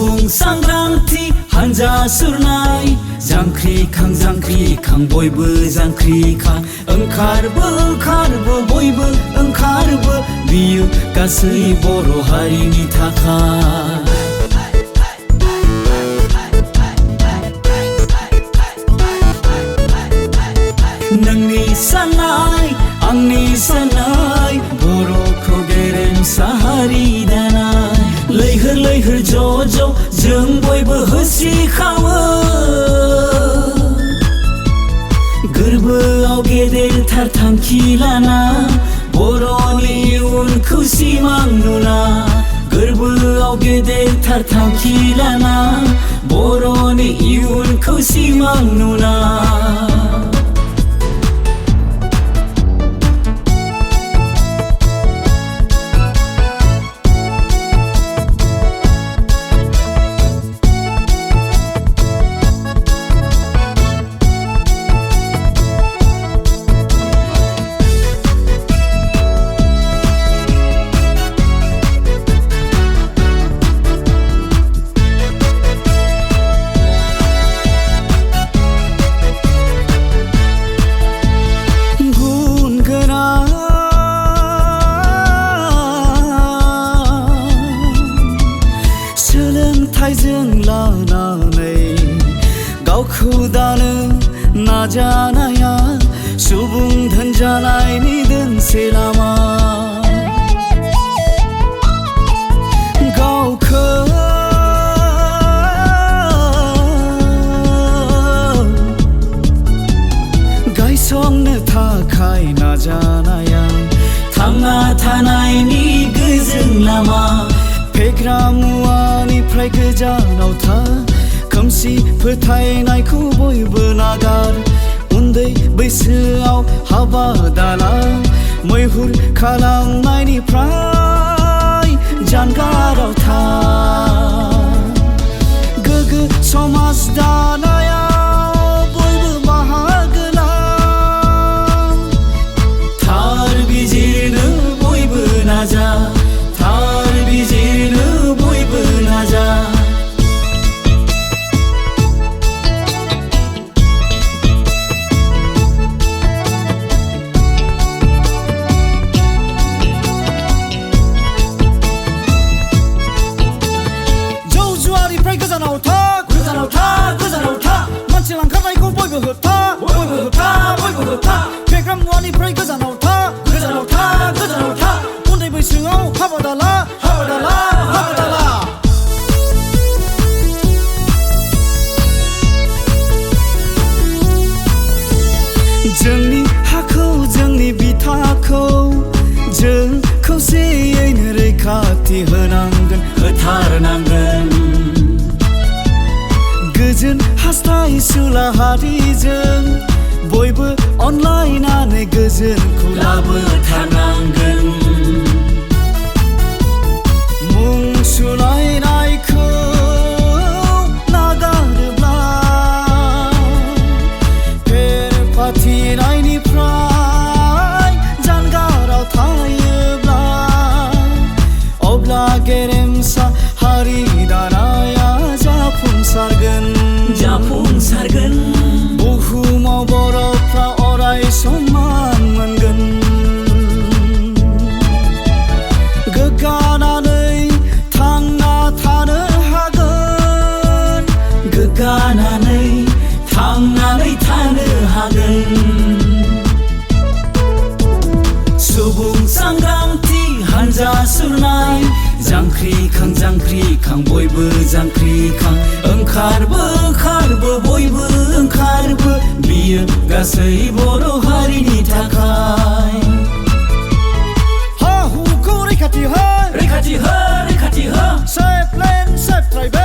सुबुं सांग्रांथि हानजा सुरनाय जांख्रिखां बयबो जांख्रिखां ओंखारबो बयबो ओंखारबो बियो गासै बर' हारिनि थाखाय नोंनि साननाय आंनि साननाय बर'खौ गेरेमसा हारि दानाय लैहोर ज' जों बयबो होस्रिखावो गोरबोआव गेदेरथार थांखि लाना बर'नि इयुनखौ सिमां नुना गोरबोआव गेदेरथार थांखि लाना बर'नि इयुनखौ सिमां नुना सोलोंथाइजों लानानै गावखौ दानो नाजानाया सुबुं धोन जानायनि दोंसे लामा गावखौ गायसंनो थाखाय नाजानाया थांना थानायनि गोजों लामा फेग्रा मुवानिफ्राय गोजानाव था खोमसि फोथायनायखौ बयबो नागार उन्दै बैसोआव हाबा दाला मैहुर खालामनायनिफ्राय जानगाराव था गोग्गो समाज दानायाव बयबो बाहागो ला थार बिजिरनो बयबो नाजा गोजानाव था मानसि लांखारनायखौ बयबो होबथा फेग्रा मुवानिफ्राय गोजानाव था उन्दै बैसोआव हाबा दाला जोंनि हाखौ जोंनि बिथाखौ जों खौसेयैनो रैखाथि होनांगोन होथारनांगोन गोजोन हास्थायसुला हारिजों बयबो अनलायनानै गोजोनखौ लाबोथारनांगोन मुं सुलायनायखौ नागारोब्ला फेर फाथिनायनिफ्राय जानगाराव थायोब्ला अब्ला गेरेमसा हारि दानाया जाफुंसारगोन बुहुमाव बर'फ्रा अराय सन्मान मोनगोन गोग्गानानै थांना थानो हागोन सुबुं सांग्रांथि हानजा सुरनाय जांख्रिखां बयबो जांख्रिखां ओंखारबो बयबो ओंखारबो बियो गासै बर' हारिनि थाखाय हा हुखौ रैखाथि हो सेफ लेन्ड सेफ ट्राइबेल